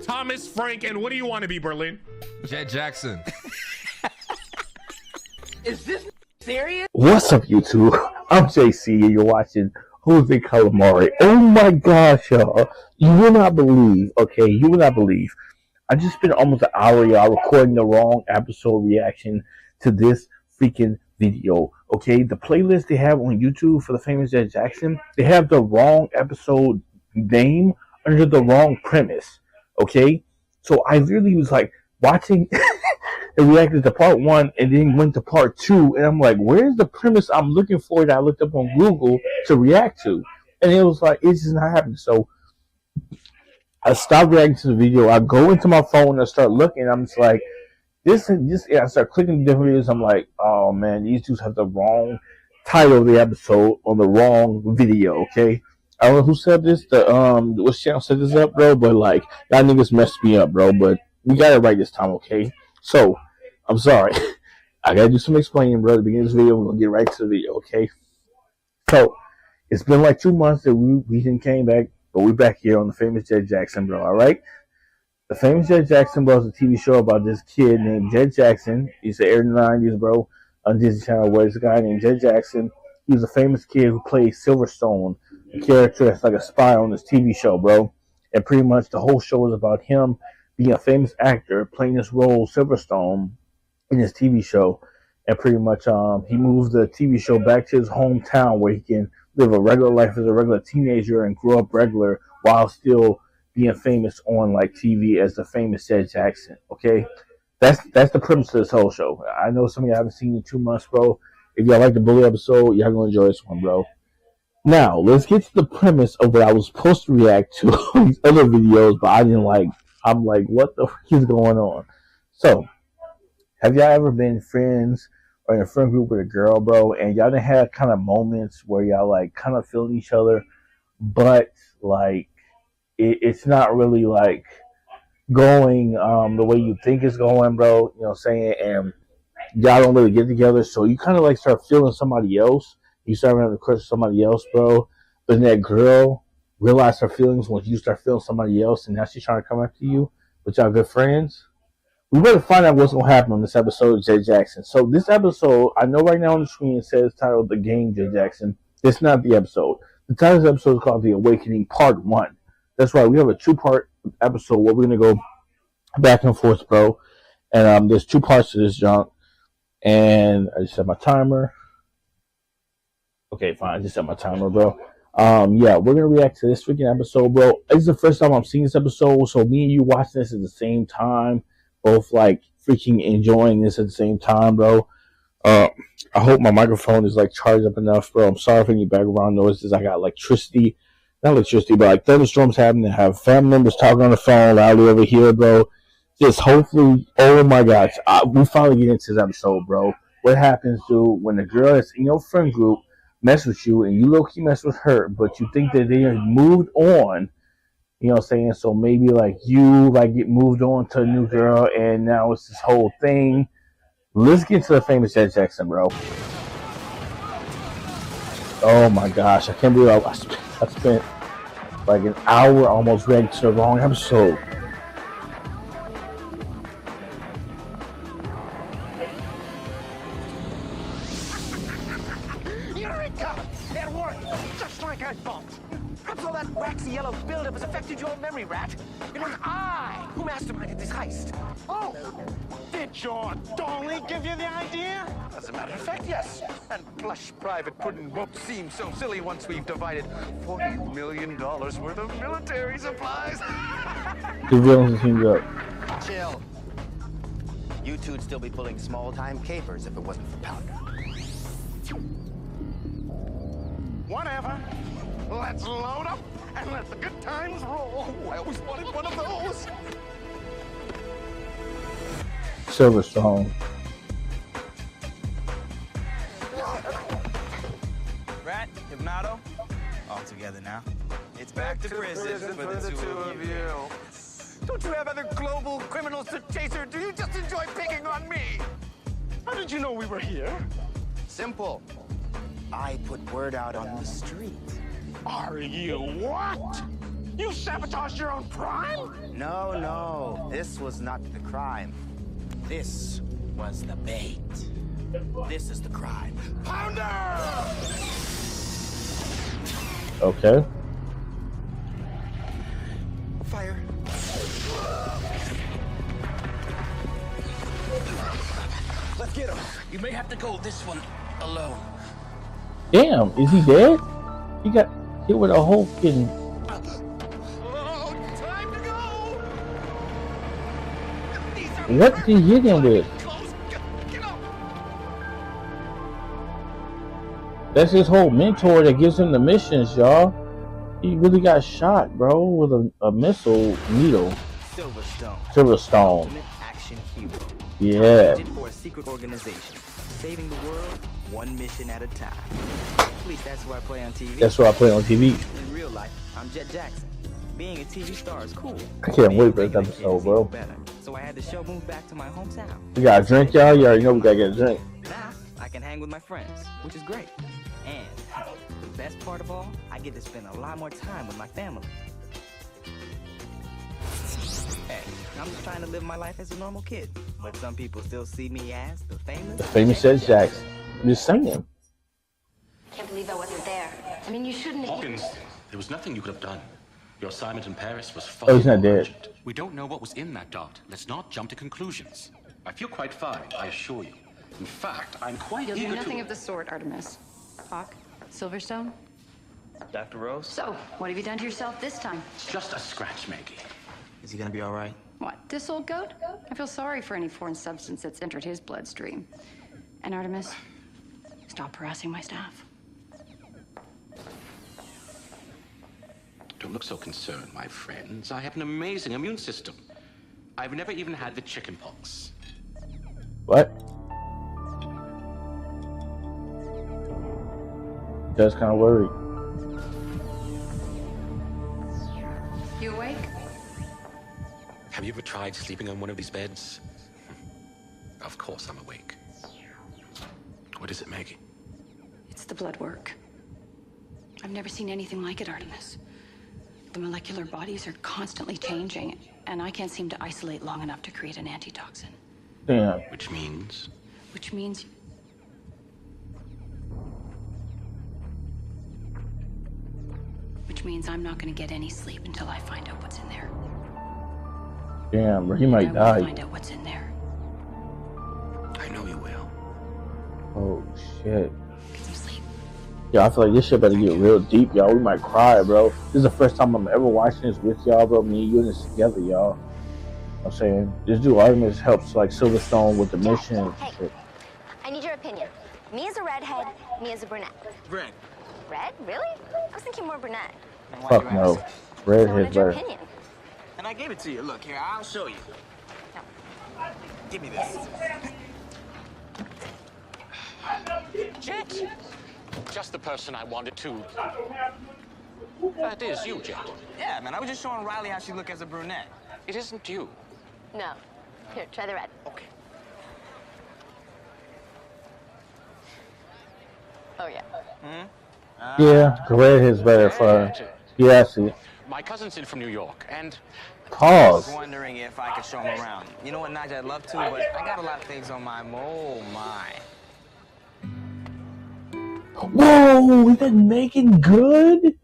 Thomas Frank, and what do you want to be, Berlin? Jet Jackson. Is this serious? What's up, YouTube? I'm JC, and you're watching Jose Calamari. Oh my gosh, y'all. You will not believe, okay? You will not believe. I just spent almost an hour, y'all, recording the wrong episode reaction to this freaking video, okay? The playlist they have on YouTube for the famous Jet Jackson, they have the wrong episode name under the wrong premise, okay? So I literally was like watching and reacted to part 1 and then went to part 2, and I'm like, where's the premise I'm looking for that I looked up on Google to react to? And it was like, it's just not happening. So I stopped reacting to the video. I go into my phone and I start looking. I'm just like, I start clicking different videos. I'm like, oh man, these dudes have the wrong title of the episode on the wrong video, okay? I don't know who said this, what channel set this up, bro, but like, y'all niggas messed me up, bro, but we got it right this time, okay? So, I'm sorry. I gotta do some explaining, bro. At the beginning of this video, we're gonna get right to the video, okay? So, it's been like 2 months that we didn't came back, but we're back here on the famous Jet Jackson, bro, alright? The famous Jet Jackson, bro, is a TV show about this kid named Jet Jackson. He used to air in the 90s, bro, on Disney Channel, where this guy named Jet Jackson. He was a famous kid who played Silverstone, a character that's like a spy on this TV show, bro. And pretty much the whole show is about him being a famous actor, playing this role, Silverstone, in his TV show. And pretty much he moves the TV show back to his hometown where he can live a regular life as a regular teenager and grow up regular while still being famous on like TV as the famous Jet Jackson. Okay, that's the premise of this whole show. I know some of y'all haven't seen it in 2 months, bro. If y'all like the bully episode, y'all gonna enjoy this one, bro. Now let's get to the premise of what I was supposed to react to these other videos, but I didn't like. I'm like, what the fuck is going on? So, have y'all ever been friends or in a friend group with a girl, bro, and y'all done had kind of moments where y'all like kind of feeling each other, but like it's not really like going the way you think it's going, bro, you know what I'm saying? And y'all don't really get together, so you kind of like start feeling somebody else. You start having a crush with somebody else, bro, but then that girl realize her feelings when you start feeling somebody else, and now she's trying to come after you, but y'all good friends. We better find out what's going to happen on this episode of Jet Jackson. So this episode, I know right now on the screen it says titled The Game Jet Jackson. It's not the episode. The title of the episode is called The Awakening Part 1. That's right, we have a 2-part episode where we're going to go back and forth, bro. And there's 2 parts to this junk. And I just set my timer. Okay, fine, I just set my timer, bro. Yeah, we're gonna react to this freaking episode, bro. This is the first time I'm seeing this episode, so me and you watching this at the same time, both like freaking enjoying this at the same time, bro. I hope my microphone is like charged up enough, bro. I'm sorry for any background noises. I got electricity, not electricity, but like thunderstorms happening. I have family members talking on the phone loudly over here, bro. Just hopefully, oh my gosh, we finally get into this episode, bro. What happens, dude, when the girl that's in your friend group mess with you and you low-key mess with her, but you think that they have moved on, you know what I'm saying? So maybe like you like get moved on to a new girl and now it's this whole thing. Let's get to the famous Jet Jackson, bro. Oh my gosh, I can't believe I spent like an hour almost ready to the wrong episode. It worked, just like I thought. Perhaps all that waxy yellow buildup has affected your memory, Rat. It was I who masterminded this heist. Oh, did your dolly give you the idea? As a matter of fact, yes. And plush Private Puddin' won't seem so silly once we've divided $40 million worth of military supplies. The villains teamed up. Chill. You two'd still be pulling small-time capers if it wasn't for Pounder. Whatever. Let's load up and let the good times roll. I always wanted one of those. Silverstone. Rat, Hypnato, all together now. It's back to prison for the two of you. Don't you have other global criminals to chase, or do you just enjoy picking on me? How did you know we were here? Simple. I put word out on the street. Are you what? You sabotaged your own prime? No. This was not the crime. This was the bait. This is the crime. Pounder! Okay. Fire. Let's get him. You may have to go this one alone. Damn, is he dead? He got hit with a whole fucking. Oh, time to go! What did he hit him with? Close. Get up! That's his whole mentor that gives him the missions, y'all. He really got shot, bro, with a missile needle. Silverstone. Silverstone. Ultimate action hero. Yeah. Agent for a secret organization, saving the world one mission at a time. At least that's who I play on TV. That's what I play on TV. In real life, I'm Jet Jackson. Being a TV star is cool. I can't wait for this Being a regular kid episode, is bro. even better. So I had the show move back to my hometown. We got a drink, y'all. You already know we gotta get a drink. Now I can hang with my friends, which is great. And the best part of all, I get to spend a lot more time with my family. Hey, I'm just trying to live my life as a normal kid, but some people still see me as the famous Jet Jackson. I'm just saying. Can't believe I wasn't there. I mean, you shouldn't have. Hawkins, there was nothing you could have done. Your assignment in Paris was far Oh, he's not more dead. urgent. We don't know what was in that dart. Let's not jump to conclusions. I feel quite fine, I assure you. In fact, I'm quite You'll do eager nothing to... of the sort, Artemis. Hawk, Silverstone. Dr. Rose? So, what have you done to yourself this time? Just a scratch, Maggie. Is he gonna be all right? What, this old goat? I feel sorry for any foreign substance that's entered his bloodstream. And Artemis, stop harassing my staff. Don't look so concerned, my friends. I have an amazing immune system. I've never even had the chicken pox. What? That's kind of worried. You awake? Have you ever tried sleeping on one of these beds? Of course I'm awake. What is it, Maggie? It's the blood work. I've never seen anything like it, Artemis. The molecular bodies are constantly changing, and I can't seem to isolate long enough to create an antitoxin. Damn. Which means... Which means... Which means I'm not going to get any sleep until I find out what's in there. Damn, bro. He might I will die. find out what's in there. I know you will. Oh, shit. Get some sleep. Yeah, I feel like this shit better get real deep, y'all. We might cry, bro. This is the first time I'm ever watching this with y'all, bro. Me and you in this together, y'all. I'm saying, this dude Artemis helps, like, Silverstone with the mission and Hey, shit. I need your opinion. Me as a redhead, me as a brunette. Red. Red? Really? I was thinking more brunette. And why Fuck you no. ask? I Redhead's wanted your better. opinion. And I gave it to you. Look, here, I'll show you. Give me this. Jet! Just the person I wanted to. That is you, Jet. Yeah, man, I was just showing Riley how she look as a brunette. It isn't you. No. Here, try the red. Okay. Oh, yeah. Yeah, the redhead's better for her. Yeah, I see. My cousin's in from New York, and I Pause. was wondering if I could show him around. You know what, Nigel, I'd love to, but I got a lot of things on my... Oh, my. Whoa, is that Megan Good?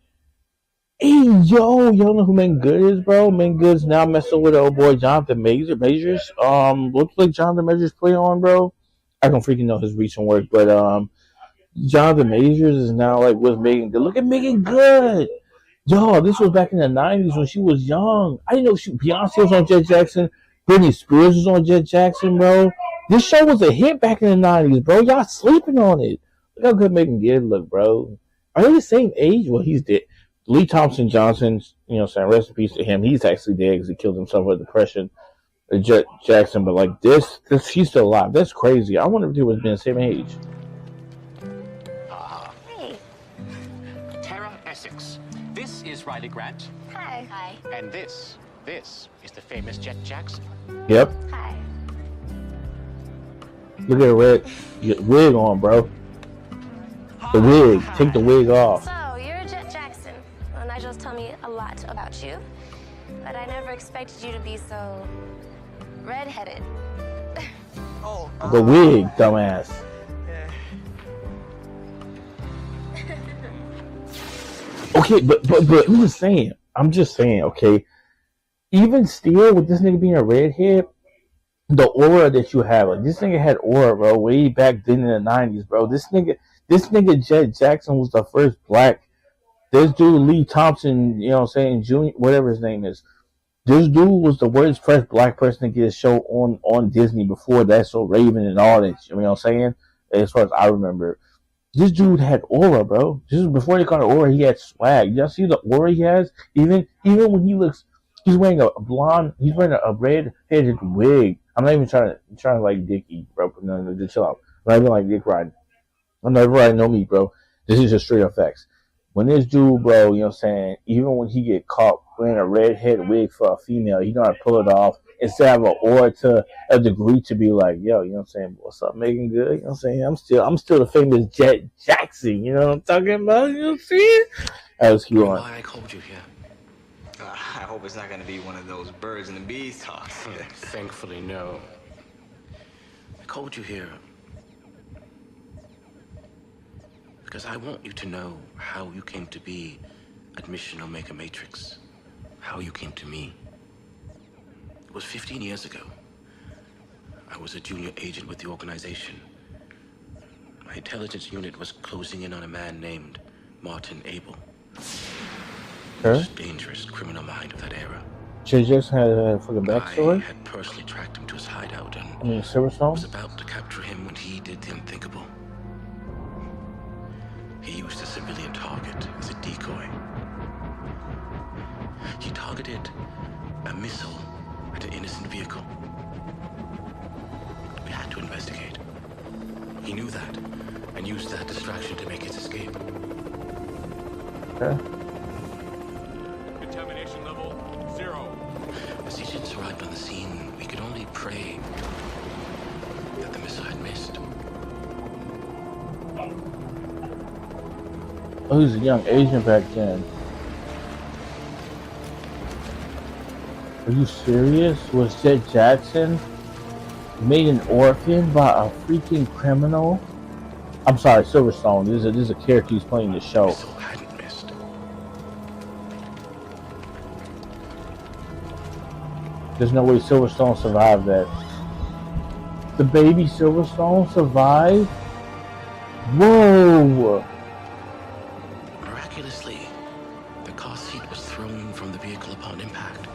Hey, yo, y'all know who Megan Good is, bro? Megan Good's now messing with old boy Jonathan Majors. Looks like Jonathan Majors play on, bro. I don't freaking know his recent work, but Jonathan Majors is now like with Megan Good. Look at Megan Good. Yo, this was back in the 90s when she was young. I didn't know Beyonce was on Jet Jackson. Britney Spears was on Jet Jackson, bro. This show was a hit back in the 90s, bro. Y'all sleeping on it. Look how good Megan Good look, bro. Are they the same age? Well, he's dead. Lee Thompson Johnson, you know, saying rest in peace to him. He's actually dead because he killed himself with depression. Jet Jackson, but like this, she's still alive. That's crazy. I wonder if they was being the same age. Hey. Tara Essex. This is Riley Grant, Hi. Hi. and this is the famous Jet Jackson. Yep. Hi. Look at her red wig on, bro. The wig. Take the wig off. So, you're Jet Jackson. Well, Nigel's told me a lot about you, but I never expected you to be so redheaded. Oh, The wig, dumbass. yeah. Okay, but I'm just saying, okay. Even still, with this nigga being a redhead, the aura that you have, like this nigga had aura, bro, way back then in the 90s, bro. This nigga Jet Jackson was the first black. This dude Lee Thompson, you know what I'm saying, Junior, whatever his name is. This dude was the first black person to get a show on Disney before that, so Raven and all that. You know what I'm saying? As far as I remember, this dude had aura, bro. This is before they called it aura. He had swag. Y'all see the aura he has? Even when he looks, he's wearing a blonde. He's wearing a red-headed wig. I'm not even trying to like Dickie, bro. No, just chill out. I'm not even like Dick Riding. I'm not even riding no me, bro. This is just straight up facts. When this dude, bro, you know what I'm saying, even when he get caught wearing a red-head wig for a female, he know how to pull it off instead of an aura to a degree to be like, yo, you know what I'm saying, what's up, Megan Good? You know what I'm saying? I'm still the famous Jet Jackson, you know what I'm talking about? You know what I'm saying? Alright, let's keep on. Why I called you here? I hope it's not gonna be one of those birds and the bees talks. Thankfully, no. I called you here because I want you to know how you came to be at Mission Omega Matrix. How you came to me. It was 15 years ago. I was a junior agent with the organization. My intelligence unit was closing in on a man named Martin Abel. Most dangerous criminal mind of that era. Jet Jackson had a fucking backstory? I had personally tracked him to his hideout and Silverstone? was about to capture him when he did the unthinkable. He used a civilian target as a decoy. He targeted a missile at an innocent vehicle. We had to investigate. He knew that and used that distraction to make his escape. Okay. Contamination level 0. As agents arrived on the scene, we could only pray that the missile had missed. Oh, he was a young Asian back then. Are you serious? Was Jet Jackson made an orphan by a freaking criminal? I'm sorry, Silverstone. This is a character who's playing the show. Missile hadn't missed. There's no way Silverstone survived that. The baby Silverstone survived? Whoa! Miraculously, the car seat was thrown from the vehicle upon impact.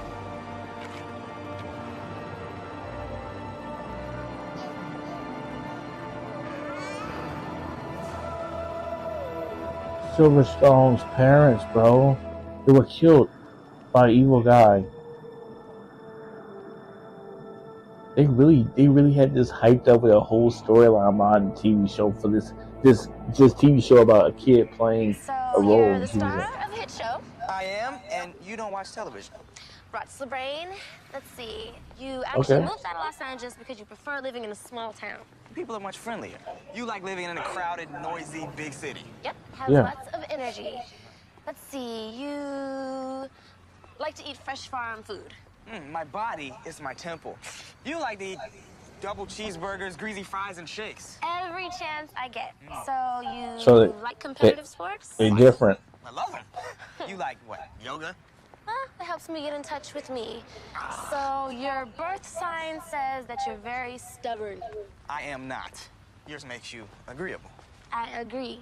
Silverstone's parents, bro. They were killed by an evil guy. They really had this hyped up with a whole storyline behind the TV show for this TV show about a kid playing a role. You're the star of a hit show. I am, and you don't watch television. Brain. Let's see. You actually Okay. moved out of Los Angeles because you prefer living in a small town. People are much friendlier. You like living in a crowded, noisy, big city. Yep, has Yeah. lots of energy. Let's see. You like to eat fresh farm food. My body is my temple. You like to eat double cheeseburgers, greasy fries, and shakes. Every chance I get. So So like competitive sports? They're different. I love them. You like what? Yoga? It helps me get in touch with me. So your birth sign says that you're very stubborn. I am not. Yours makes you agreeable. I agree.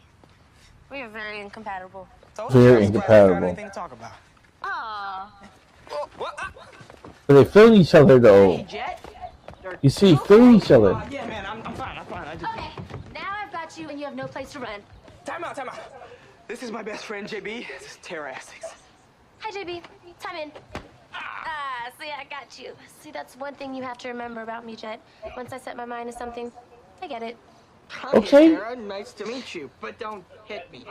We are very incompatible. So Very I'm glad I incompatible. found anything to talk about. Aww. What? But they feel each other though. You see, feel each other. Yeah, man, I'm fine. I just... Okay, now I've got you and you have no place to run. Time out. This is my best friend, JB. This is Terra Essex. Hi, JB. Time in. See, I got you. See, that's one thing you have to remember about me, Jet. Once I set my mind to something, I get it. Okay. Sarah, nice to meet you, but don't hit me.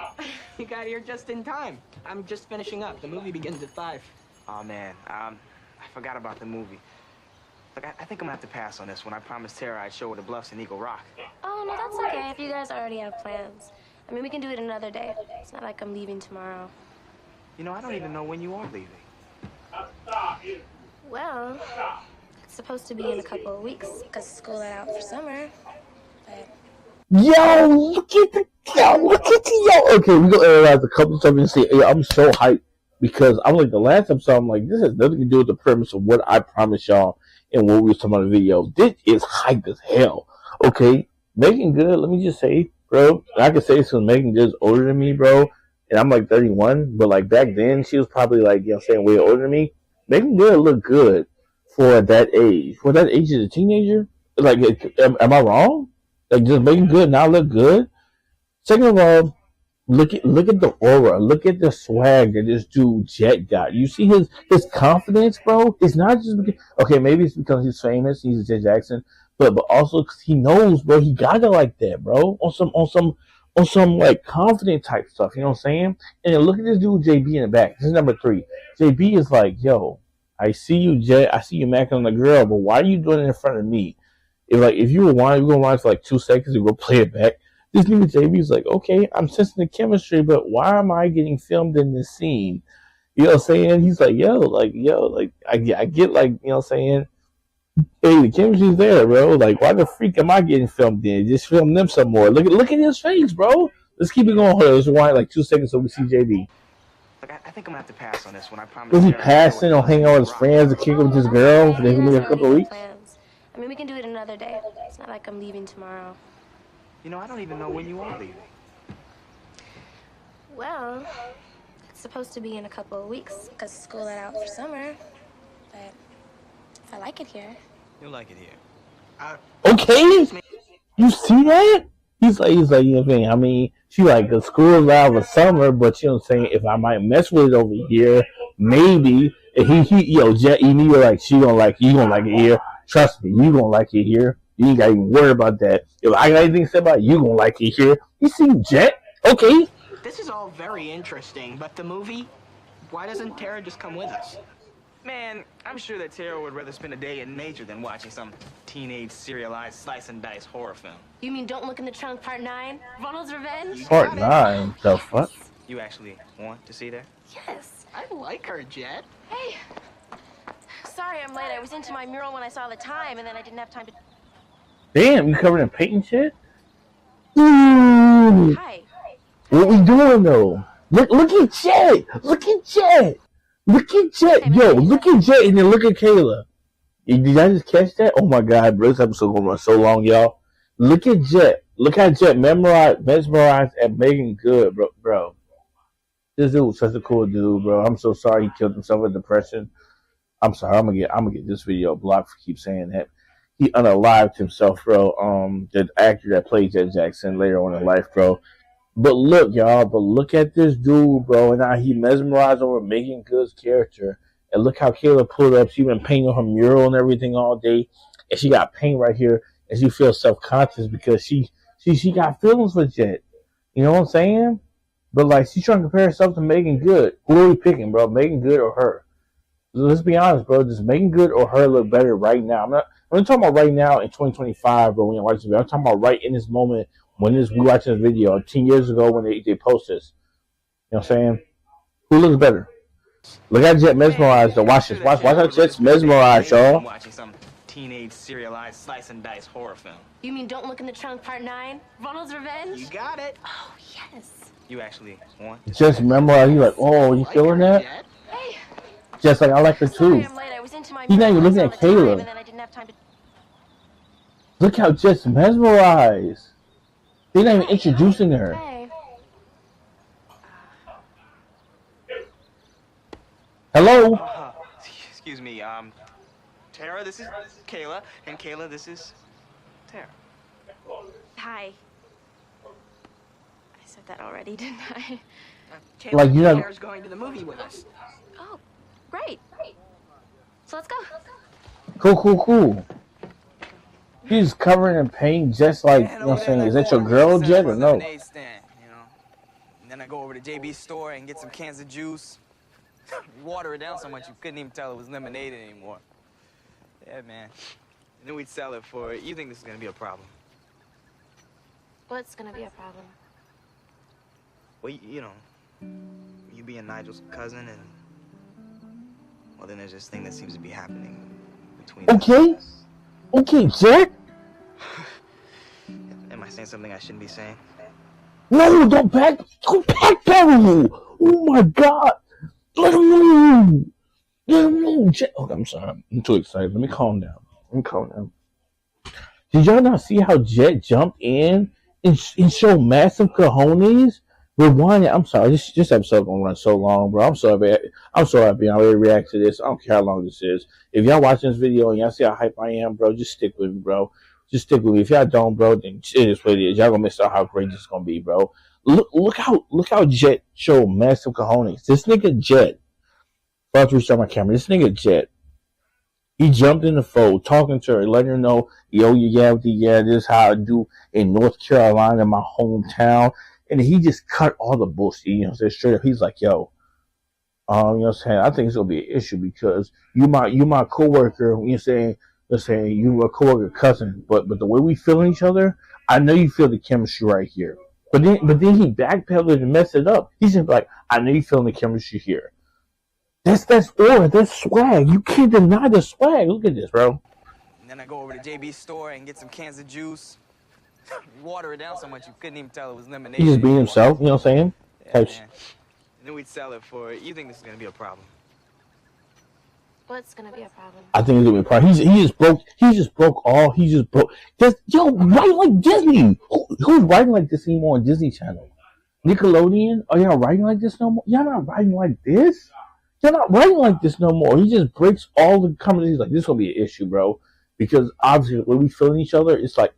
You got here just in time. I'm just finishing up. The movie begins at 5. Oh, man, I forgot about the movie. Look, I think I'm gonna have to pass on this one. I promised Tara I'd show her the bluffs in Eagle Rock. Oh, no, that's okay if you guys already have plans. I mean, we can do it another day. It's not like I'm leaving tomorrow. You know, I don't even know when you are leaving. Well, it's supposed to be in a couple of weeks because school let out for summer. But Yo, look at yo. Okay, we gonna analyze a couple stuff and say, I'm so hyped because I'm like the last episode. I'm like, this has nothing to do with the premise of what I promised y'all and what we was talking about in the video. This is hype as hell. Okay, Megan Good. Let me just say, bro. I can say this because Megan Good's older than me, bro, and I'm like 31. But like back then, she was probably like saying way older than me. Megan Good looked good for that age. For that age as a teenager, like, am I wrong? Like, just Megan Good now look good. Second of all, look at the aura, look at the swag that this dude Jet got. You see his confidence, bro. It's not just because, okay, maybe it's because he's famous, he's Jet Jackson, but also because he knows, bro, he got it like that, bro. On some like confident type stuff. You know what I'm saying? And then look at this dude JB in the back. This is number 3. JB is like, yo, I see you, Jet. I see you macking on the girl, but why are you doing it in front of me? If you were whining, we're gonna whine for like 2 seconds and go play it back. This nigga JB's like, okay, I'm sensing the chemistry, but why am I getting filmed in this scene? You know what I'm saying? He's like, I get like, you know what I'm saying? Hey, the chemistry's there, bro. Like, why the freak am I getting filmed in? Just film them some more. Look at his face, bro. Let's keep it going. Hold on, let's rewind like 2 seconds so we see JB. Look, I think I'm gonna have to pass on this one. I promise. Was he passing or hanging out with his friends to kick it with his girl? They can meet a couple of weeks. I mean, we can do it another day. It's not like I'm leaving tomorrow. You know, I don't even know when you are leaving. Well, it's supposed to be in a couple of weeks because school let out for summer. But I like it here. You'll like it here. Okay, you see that? He's like, you know what I'm saying? I mean, she like, the school's out for summer, but you know what I'm saying? If I might mess with it over here, maybe. And Jet, you know, like, she gonna like, you gonna like it here. Trust me, you gonna like it here. You ain't gotta even worry about that. If I got anything to say about it, you gonna like it here. You see Jet? Okay. This is all very interesting, but the movie, why doesn't Tara just come with us? Man, I'm sure that Tara would rather spend a day in nature than watching some teenage serialized slice and dice horror film. You mean Don't Look in the Trunk Part 9? Ronald's Revenge? Part 9? The fuck? You actually want to see that? Yes. I like her, Jet. Hey. Sorry I'm late. I was into my mural when I saw the time, and then I didn't have time to... Damn, you covered in paint and shit? Ooh. Hi. What we doing though? Look at Jet! Look at Jet! Look at Jet! Yo, look at Jet and then look at Kayla. Did y'all just catch that? Oh my god, bro, this episode gonna run so long, y'all. Look at Jet. Look how Jet mesmerized at Megan Good, bro. This dude was such a cool dude, bro. I'm so sorry he killed himself with depression. I'm sorry, I'm gonna get this video blocked for keep saying that. He unalived himself, bro. The actor that played Jet Jackson later on in life, bro. But look, y'all, look at this dude, bro, and how he mesmerized over Megan Good's character. And look how Kayla pulled up. She been painting her mural and everything all day. And she got paint right here. And she feels self-conscious because she got feelings for Jet. You know what I'm saying? But, like, she's trying to compare herself to Megan Good. Who are we picking, bro? Megan Good or her? Let's be honest, bro. Does Megan Good or her look better right now? I'm not talking about right now in 2025, bro, when you watch this video. I'm talking about right in this moment when we watching this video 10 years ago when they post this. You know what I'm saying? Who looks better? Look at Jet mesmerized. So watch this. Watch how Jet's mesmerized, y'all. Watching some teenage serialized slice and dice horror film. You mean Don't Look in the Trunk Part 9? Ronald's Revenge? You got it. Oh, yes. You actually want? Just memorized. You like, oh, you feeling that? Hey. Just like I like her Sorry too. I'm late. I was into my He's not even mural looking when at I saw the time, Kayla. and then I didn't have time to... Look how Jet's mesmerized. They're not even introducing her. Hey. Hello? Excuse me, Tara, this is Kayla, and Kayla, this is Tara. Hi. I said that already, didn't I? Kayla, Like, you know- Tara's going to the movie with us. Oh, great. So let's go. Cool. She's covering in paint just like, you know what I'm saying? Is that your girl, Jet, or no? Stand, you know. And then I go over to JB's store and get some cans of juice. You water it down so much you couldn't even tell it was lemonade anymore. Yeah, man. And then we'd sell it for... You think this is gonna be a problem? What's gonna be a problem? Well, you know, you being Nigel's cousin and Well, then there's this thing that seems to be happening between us. Okay, Jet. Am I saying something I shouldn't be saying? No, don't backpedal. Oh my God. Let him know. Jet. Oh, I'm sorry. I'm too excited. Let me calm down. Did y'all not see how Jet jumped in and showed massive cojones? Rewind it. I'm sorry. This episode gonna run so long, bro. I'm sorry I've been already react to this. I don't care how long this is. If y'all watching this video and y'all see how hype I am, bro, just stick with me, bro. Just stick with me. If y'all don't, bro, then it is what it is. Y'all gonna miss out how great this is gonna be, bro. Look how Jet showed massive cojones. This nigga Jet. About to restart my camera. This nigga Jet. He jumped in the fold, talking to her, letting her know, yo, this is how I do in North Carolina, my hometown. And he just cut all the bullshit, you know what I'm saying, straight up. He's like, yo, you know what I'm saying, I think it's gonna be an issue because you my coworker, you know what I'm saying, you a coworker cousin, but the way we feeling each other, I know you feel the chemistry right here. But then he backpedaled and messed it up. He's just like, I know you feeling the chemistry here. That's aura, that's swag. You can't deny the swag. Look at this, bro. And then I go over to JB's store and get some cans of juice. Water it down so much you couldn't even tell it was lemonade. He just being himself, you know what I'm saying? Yeah, man. And then we'd sell it for. You think this is gonna be a problem? What's gonna be a problem? I think it's gonna be a problem. He just broke. Yo, writing like Disney. Who's writing like this anymore on Disney Channel? Nickelodeon? Are y'all writing like this no more? Y'all not writing like this? Y'all not writing like this no more. He just breaks all the companies. Like, this is gonna be an issue, bro. Because obviously when we feeling each other, it's like,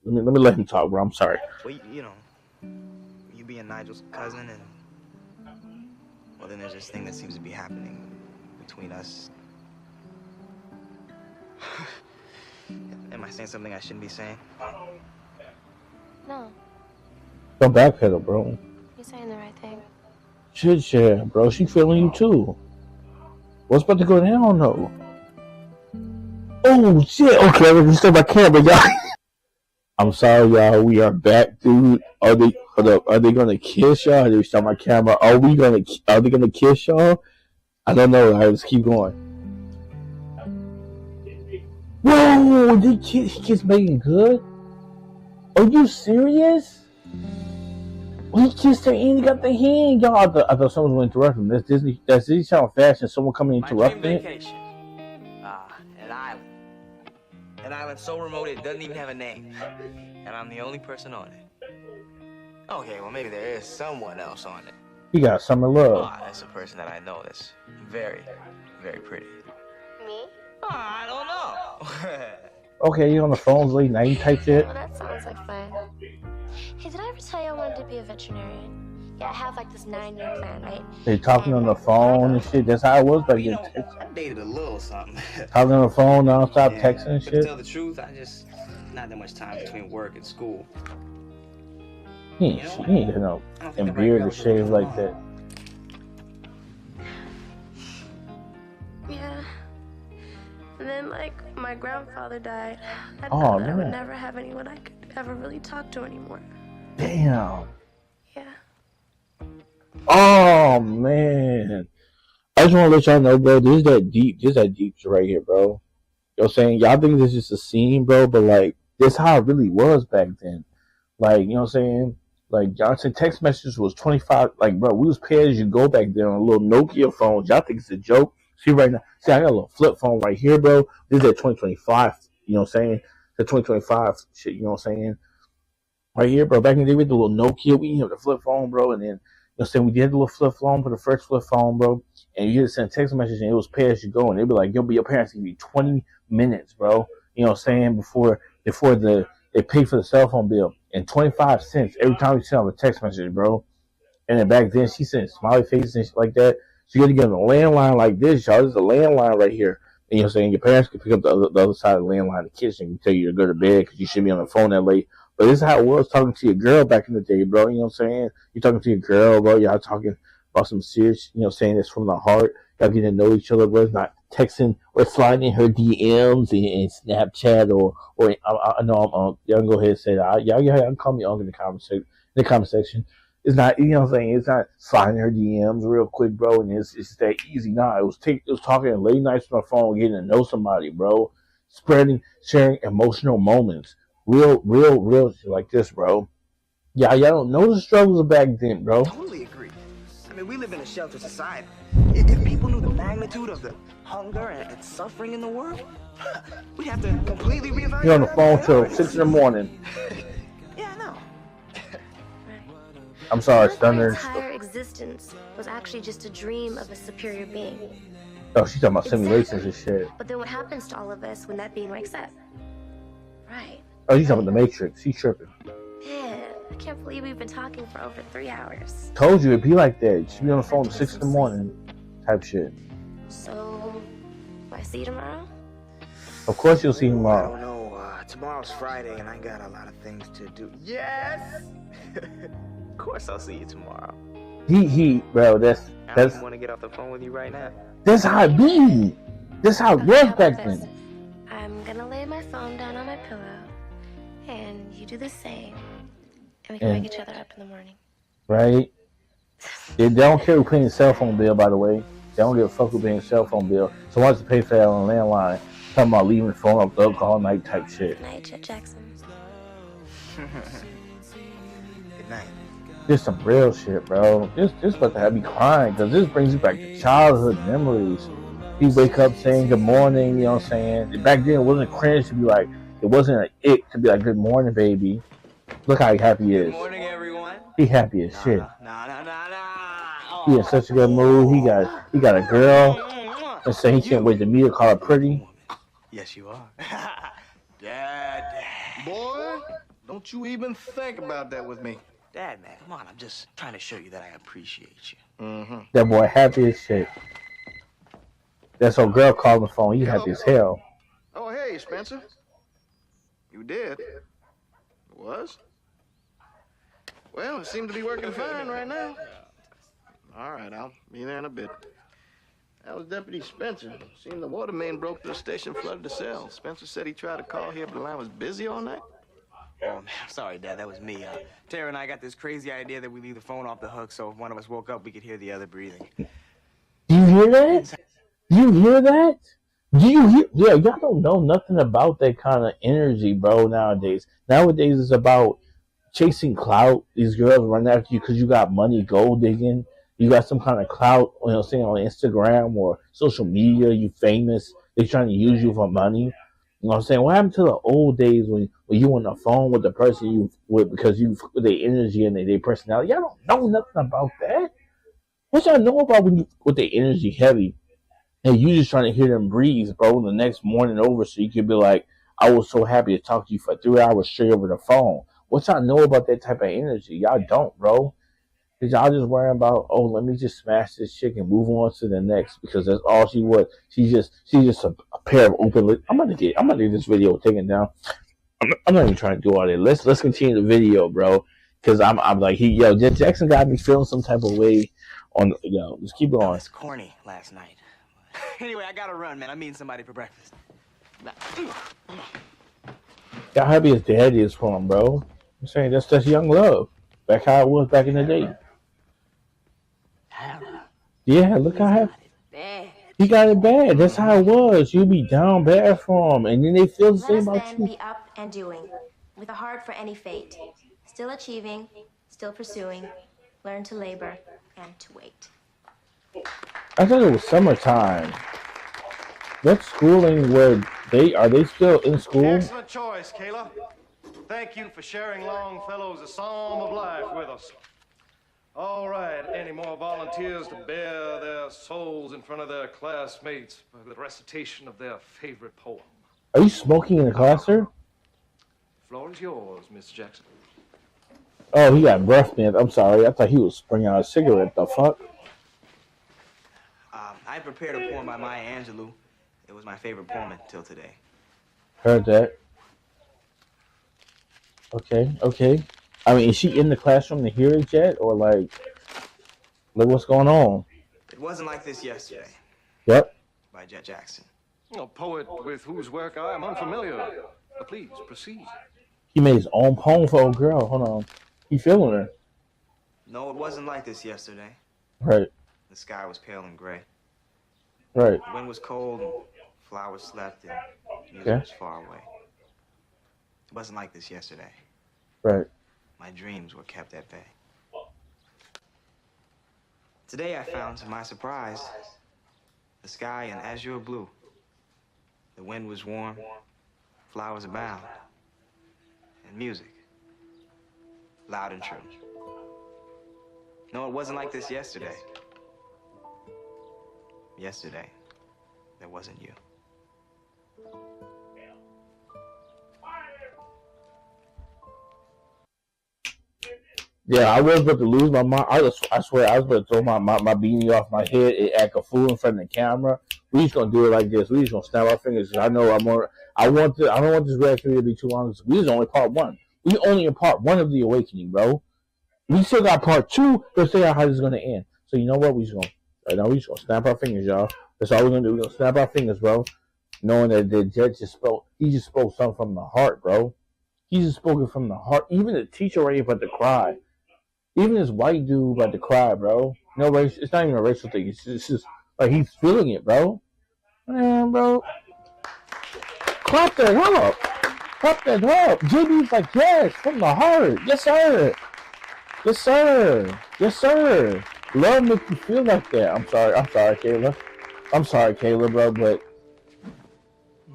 let me let him talk, bro. I'm sorry. Well, you know, you being Nigel's cousin, and well, then there's this thing that seems to be happening between us. Am I saying something I shouldn't be saying? No, Don't backpedal, bro. you're saying the right thing. Shit, bro. She feeling you too. What's about to go down, though? Oh shit! Okay, I'm gonna start my camera, y'all. I'm sorry, y'all. We are back, dude. Are they gonna kiss y'all? Let me start my camera. Are they gonna kiss y'all? I don't know. All right, let's keep going. Whoa! Did he kiss Megan Good? Are you serious? He kissed her and he got the hand, y'all. I thought someone was going to interrupt him. That's Disney Channel fashion. Someone coming and interrupting it. My dream vacation. An island. An island so remote it doesn't even have a name. And I'm the only person on it. Okay, well maybe there is someone else on it. He got summer love. Oh, that's a person that I know that's very, very pretty. Me? Oh, I don't know. Okay, you on the phone late night type shit. Well, that sounds like fun. Hey, did I ever tell you I wanted to be a veterinarian? Yeah, I have like this 9-year plan, right? They talking on the phone and shit. That's how it was back then. I dated a little something. Talking on the phone, non-stop Yeah, texting and but shit. to tell the truth, I just not that much time between work and school. He ain't got no and beard to shave like that. Yeah. And then, like, my grandfather died. I Oh, thought I would man. never have anyone I could ever really talk to anymore. Damn. Yeah. Oh man. I just want to let y'all know, bro. This is that deep shit right here, bro. You know what I'm saying? Y'all think this is just a scene, bro, but like this how it really was back then. Like, you know what I'm saying? Like, Johnson text messages was 25. Like, bro, we was pay as you go back then on little Nokia phones. Y'all think it's a joke? See right now. See, I got a little flip phone right here, bro. This is at 2025. You know what I'm saying? The 2025 shit. You know what I'm saying? Right here, bro. Back in the day, we had the little Nokia. We had the flip phone, bro. And then, you know what I'm saying? We did the little flip phone for the first flip phone, bro. And you just send text messages and it was pay as you go. And they'd be like, your parents give you 20 minutes, bro. You know what I'm saying? Before they pay for the cell phone bill. And 25 cents every time you send them a text message, bro. And then back then, she sent smiley faces and shit like that. So you had to get on a landline like this, y'all. This is a landline right here. And you know what I'm saying? Your parents could pick up the other side of the landline in the kitchen and tell you to go to bed because you shouldn't be on the phone that late. But this is how it was talking to your girl back in the day, bro. You know what I'm saying? You're talking to your girl, bro. Y'all talking about some serious, you know what I'm saying? It's from the heart. Y'all getting to know each other, bro. It's not texting or sliding in her DMs and Snapchat or I know y'all can go ahead and say that. Y'all can call me on in the comment section. It's not, you know what I'm saying? It's not sliding her DMs real quick, bro, and it's that easy. Nah, it was talking late nights on the phone, getting to know somebody, bro. Sharing emotional moments. Real shit like this, bro. Yeah, y'all don't know the struggles of back then, bro. Totally agree. I mean, we live in a sheltered society. If people knew the magnitude of the hunger and suffering in the world, we'd have to completely reevaluate. You're on the phone till 6 in the morning. Yeah, I know. I'm sorry, What if Stunner. my entire existence was actually just a dream of a superior being? Oh, she's talking about simulations and shit. But then what happens to all of us when that being wakes up? Right. Oh, she's talking about the Matrix. She's tripping. Man, I can't believe we've been talking for over 3 hours. Told you it'd be like that. She'd be on the phone till 6 in the morning, type shit. So, will I see you tomorrow? Of course you'll see him I tomorrow. don't know. Tomorrow's Friday, and I got a lot of things to do. Yes! Of course I'll see you tomorrow. Bro, I don't that's even want to get off the phone with you right now. that's how it be. That's how it Okay, was how back about this? then. I'm gonna lay my phone down on my pillow, and you do the same, and we can And- wake each other up in the morning. Right? They don't care who paying the cell phone bill, by the way. They don't give a fuck who paying the cell phone bill. So why does pay for that on a landline? Talking about leaving the phone up all night type shit. Good night, Chet Jackson. Good night. This some real shit, bro. This about to have me crying because this brings you back to childhood memories. You wake up saying good morning, you know what I'm saying? Back then it wasn't cringe to be like, it wasn't an ick to be like, good morning, baby. Look how happy he is. Good morning, everyone. He happy as shit. Nah. He in such a good mood. He got a girl and say he can't wait to meet her, call her pretty. Yes, you are. Dad. Boy, don't you even think about that with me. Dad, man, come on. I'm just trying to show you that I appreciate you. Mm-hmm. That boy happy as shit. That's old girl calling the phone. He happy as hell. Oh, hey, Spencer. You did? Was? Well, it seemed to be working fine right now. All right, I'll be there in a bit. That was Deputy Spencer. Seemed the water main broke through the station, flooded the cell. Spencer said he tried to call here, but the line was busy all night. Oh, man, I'm sorry, Dad. That was me. Tara and I got this crazy idea that we leave the phone off the hook so if one of us woke up, we could hear the other breathing. Do you hear that? Do you hear that? Do you hear? Yeah, y'all don't know nothing about that kind of energy, bro, nowadays. Nowadays, it's about chasing clout. These girls run after you because you got money, gold digging. You got some kind of clout, you know, saying on Instagram or social media. You famous. They're trying to use you for money. You know what I'm saying? What happened to the old days when you on the phone with the person you with because you with their energy and their personality? Y'all don't know nothing about that. What y'all know about when you with their energy heavy and you just trying to hear them breathe, bro, the next morning over so you could be like, I was so happy to talk to you for 3 hours straight over the phone. What y'all know about that type of energy? Y'all don't, bro. Cause y'all just worrying about, oh, let me just smash this chick and move on to the next because that's all she was. She's just a pair of open lips. I'm gonna get this video taken down. I'm not even trying to do all that. Let's continue the video, bro. Cause I'm like Jet Jackson got me feeling some type of way on just keep I going. was corny last night. Anyway, I gotta run, man. I'm meeting somebody for breakfast. Y'all happy as daddy is for him, bro. I'm saying that's young love. Back how it was back in the day. Yeah, look how happy. He got it bad. That's how it was. You be down bad for him, and then they feel the same Let us about then you. be up and doing, with a heart for any fate, still achieving, still pursuing, learn to labor and to wait. I thought it was summertime. What schooling are they still in school? Excellent choice, Kayla. Thank you for sharing Longfellow's A Psalm of Life with us. All right, any more volunteers to bare their souls in front of their classmates by the recitation of their favorite poem? Are you smoking in the class, sir? Floor is yours, Miss Jackson. Oh, he got breath mint. I'm sorry. I thought he was bringing out a cigarette. The fuck? I prepared a poem by Maya Angelou. It was my favorite poem until today. Heard that. Okay. I mean, is she in the classroom to hear it yet? Or like what's going on? It wasn't like this yesterday. Yep. By Jet Jackson. A poet with whose work I am unfamiliar. But please, proceed. He made his own poem for old girl. Hold on. He feeling her. No, it wasn't like this yesterday. Right. The sky was pale and gray. Right. The wind was cold, and flowers slept, and music Okay. was far away. It wasn't like this yesterday. Right. My dreams were kept at bay. Today I found, to my surprise, the sky in azure blue. The wind was warm, flowers abound, and music, loud and true. No, it wasn't like this yesterday. Yesterday, there wasn't you. Yeah, I was about to lose my mind. I swear, I was about to throw my beanie off my head and act a fool in front of the camera. We just gonna do it like this. We just gonna snap our fingers. I know I don't want this reaction to be too long. We is only part one. We only in part one of the awakening, bro. We still got part two. Let's see how this is gonna end. So you know what? We just gonna snap our fingers, y'all. That's all we're gonna do. We're gonna snap our fingers, bro. Knowing that the judge just spoke. He just spoke something from the heart, bro. He just spoke it from the heart. Even the teacher already about to cry. Even this white dude about to cry, bro. No race. It's not even a racial thing. It's just like he's feeling it, bro. Man, bro. Clap that up. Clap that up. JB's like, yes, from the heart. Yes, sir. Yes, sir. Yes, sir. Love makes you feel like that. I'm sorry, Kayla. I'm sorry, Kayla, bro, but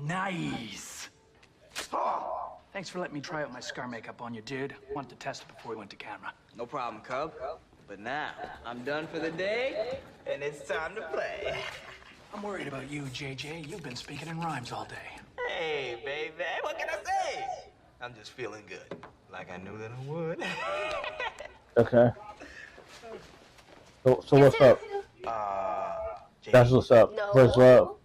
Nice. Thanks for letting me try out my scar makeup on you, dude. Wanted to test it before we went to camera. No problem, Cub. But now, I'm done for the day, and it's time to play. I'm worried about you, JJ. You've been speaking in rhymes all day. Hey, baby, what can I say? I'm just feeling good, like I knew that I would. okay. So what's up? That's what's up. No. First love.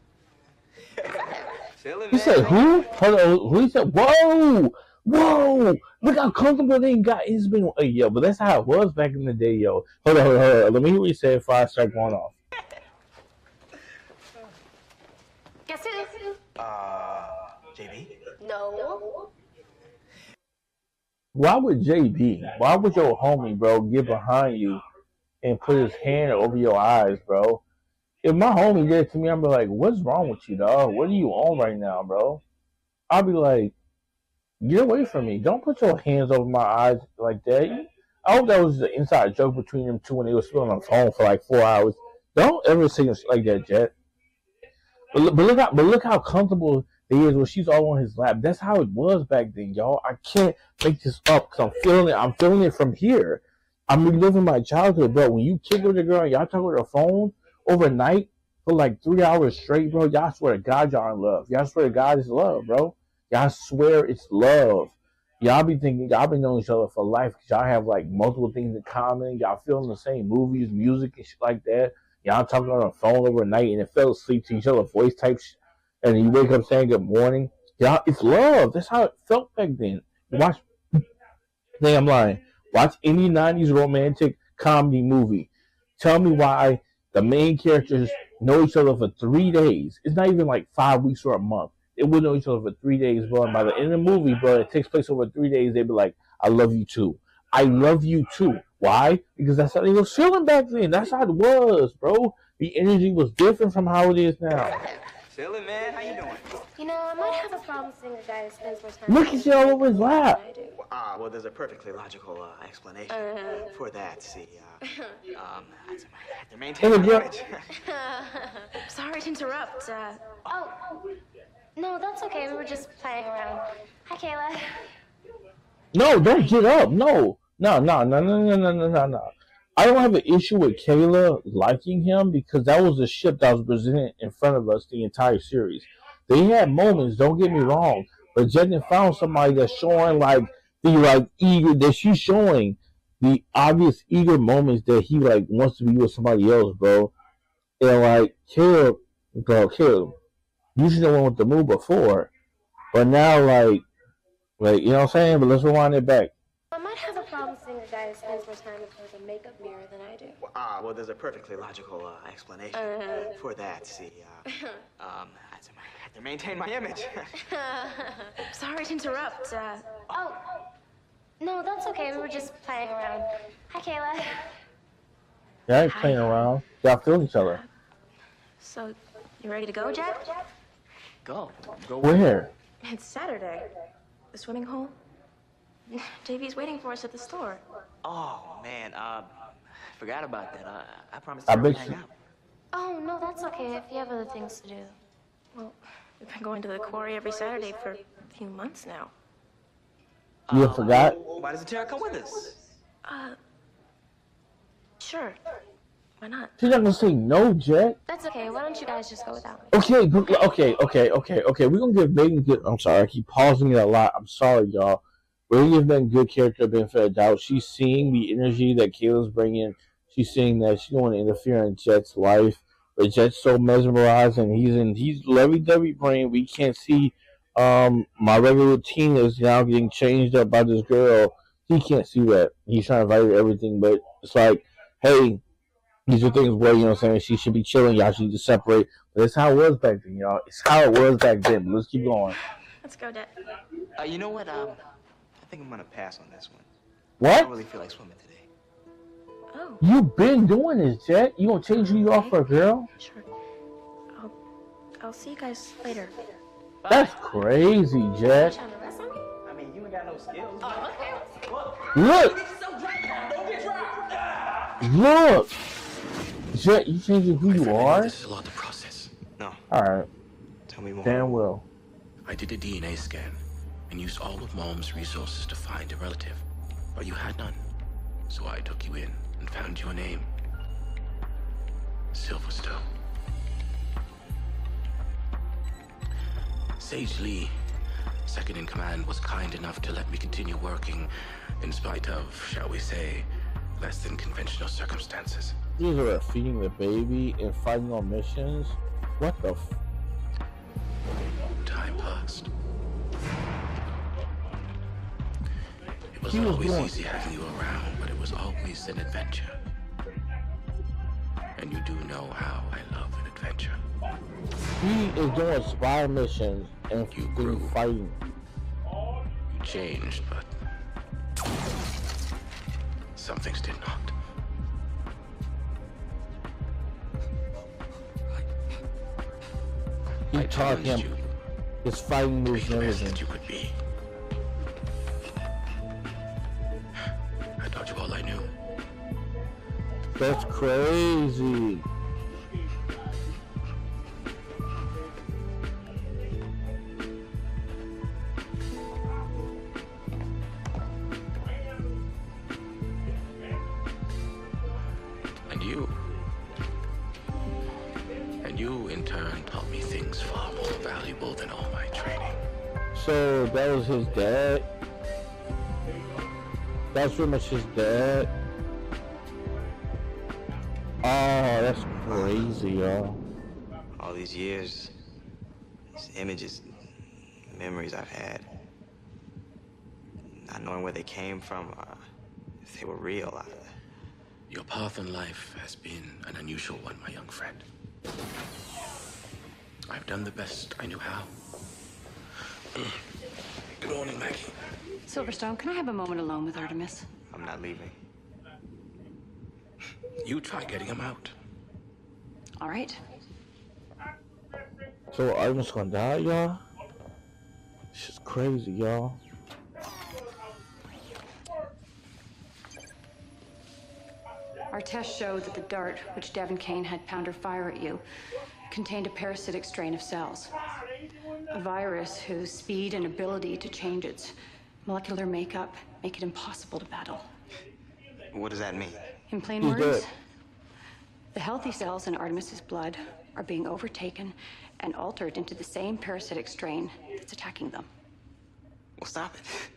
Feeling, He said who? Hold on. Who he said? Whoa, whoa! Look how comfortable they got. It's been yo, but that's how it was back in the day, yo. Hold on. Let me hear what you said before I start going off. Guess who? JB? No. Why would JB? Why would your homie, bro, get behind you and put his hand over your eyes, bro? If my homie did it to me, I'd be like, what's wrong with you, dog? What are you on right now, bro? I'll be like, get away from me. Don't put your hands over my eyes like that. I hope that was the inside joke between them two when they were spilling on the phone for like 4 hours. Don't ever say shit like that, Jet. But look how comfortable they is when she's all on his lap. That's how it was back then, y'all. I can't make this up because I'm feeling it. I'm feeling it from here. I'm reliving my childhood, bro. When you kick with a girl and y'all talk with her phone overnight for like 3 hours straight, bro, y'all swear to God y'all in love. Y'all swear to God it's love, bro. Y'all swear it's love. Y'all be thinking y'all been knowing each other for life because y'all have like multiple things in common. Y'all feeling the same movies, music, and shit like that. Y'all talking on the phone overnight and it fell asleep to each other voice type shit. And then you wake up saying good morning. Y'all, it's love. That's how it felt back then. Watch. I'm lying. Watch any 90s romantic comedy movie. Tell me why the main characters know each other for 3 days. It's not even like 5 weeks or a month. They would know each other for 3 days, bro. And by the end of the movie, bro, it takes place over 3 days. They'd be like, I love you too. I love you too. Why? Because that's how they were feeling back then. That's how it was, bro. The energy was different from how it is now. Chillin', man. How you doing? You know, I might have a problem seeing a guy who spends more time Look at you all over his lap. than I do. Well, there's a perfectly logical explanation for that. See, I have to maintain my image. Sorry to interrupt. Oh, no, that's okay. We were just playing around. Hi, Kayla. No, don't get up. No. I don't have an issue with Kayla liking him because that was the ship that was presented in front of us the entire series. They had moments, don't get me wrong, but Jen found somebody that's showing like the eager that she's showing the obvious eager moments that he like wants to be with somebody else, bro. And like Kayla, you should have went with the move before, but now like you know what I'm saying? But let's rewind it back. I might have a problem seeing a guy who spends more time in front of a makeup mirror than I do. Well, there's a perfectly logical explanation for that. See, I have to maintain my image. Sorry to interrupt. Oh, No, that's okay. We were just playing around. Hi, Kayla. Yeah, I ain't playing around. Y'all feel each other. So, you ready to go, Jet? Go. Go Where? It's Saturday. The swimming hole. JV's waiting for us at the store. Oh, man. Forgot about that. I promised I to bet hang you. out. Oh, no, that's okay if you have other things to do. Well, we've been going to the quarry every Saturday for a few months now. You forgot? Why doesn't Tara come with us? Sure. Why not? She's not gonna say no, Jet. That's okay. Why don't you guys just go without me? Okay, okay. We're gonna give Megan good. I'm sorry, I keep pausing it a lot. I'm sorry, y'all. We're gonna give Megan good character benefit of doubt. She's seeing the energy that Kayla's bringing. She's seeing that she don't want to interfere in Jet's life, but Jet's so mesmerized and he's lovey-dovey brain. We can't see. My regular routine is now getting changed up by this girl. He can't see that. He's trying to evaluate everything, but it's like, hey, these are things where, you know what I'm saying, she should be chilling, y'all should need to separate. But it's how it was back then, y'all. It's how it was back then. But let's keep going. Let's go, Dad. You know what? I think I'm gonna pass on this one. What? I don't really feel like swimming today. Oh. You've been doing this, Jet. You gonna change who you are for a girl? Sure. I'll see you guys later. That's crazy, Jet. I mean, you ain't got no skills. Look! Look! Jet, you changing who you are? This is a lot to process. No. Alright. Tell me more. Damn well. I did a DNA scan and used all of Mom's resources to find a relative, but you had none. So I took you in and found you a name. Silverstone. Sage Lee, second in command, was kind enough to let me continue working in spite of, shall we say, less than conventional circumstances. These are feeding the baby and fighting on missions? What the f... Time passed. It was He was always doing- easy having you around, but it was always an adventure. And you do know how I love an adventure. He is doing spy missions and You grew. fighting. You changed, but some things did not. He I taught challenged him you his fighting to be moves the and best everything. that you could be. I taught you all I knew. That's crazy. And you, in turn, taught me things far more valuable than all my training. So that was his dad? That's pretty much his dad? Oh, that's crazy, y'all. All these years, these images, memories I've had, not knowing where they came from, if they were real. Your path in life has been an unusual one, my young friend. I've done the best I knew how. Good morning, Maggie. Silverstone, can I have a moment alone with Artemis? I'm not leaving. You try getting him out. All right. So Artemis gonna die, y'all? This is crazy, y'all. Our tests showed that the dart, which Devin Kane had Pounder fire at you, contained a parasitic strain of cells. A virus whose speed and ability to change its molecular makeup make it impossible to battle. What does that mean? In plain He's words, dead. the healthy cells in Artemis's blood are being overtaken and altered into the same parasitic strain that's attacking them. Well, stop it.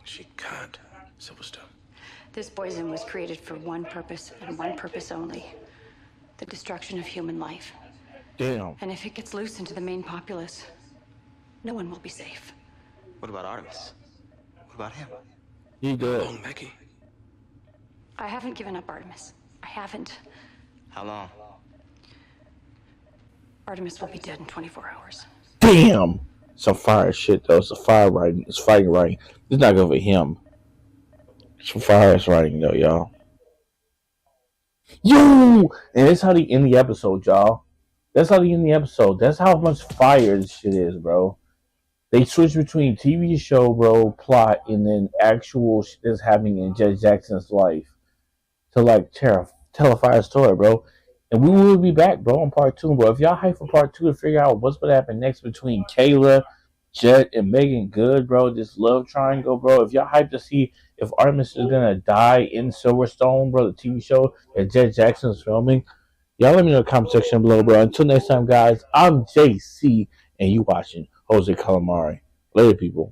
She can't, Silverstone. This poison was created for one purpose and one purpose only: the destruction of human life. Damn. And if it gets loose into the main populace, no one will be safe. What about Artemis? What about him? He dead. Oh, Maggie. I haven't given up Artemis. I haven't. How long? Artemis will be dead in 24 hours. Damn! Some fire shit though. It's a fire writing. It's fighting writing. It's not good for him. Some fire writing though, y'all. Yo! And that's how they end the episode, y'all. That's how they end the episode. That's how much fire this shit is, bro. They switch between TV show, bro, plot, and then actual shit that's happening in Judge Jackson's life to like tell a fire story, bro. And we will be back, bro, on part 2, bro. If y'all hype for part 2 to figure out what's going to happen next between Kayla, Jet, and Megan Good, bro, this love triangle, bro. If y'all hype to see if Artemis is going to die in Silverstone, bro, the TV show that Judge Jackson is filming, y'all let me know in the comment section below, bro. Until next time, guys, I'm JC, and you watching Jose Calamari. Later, people.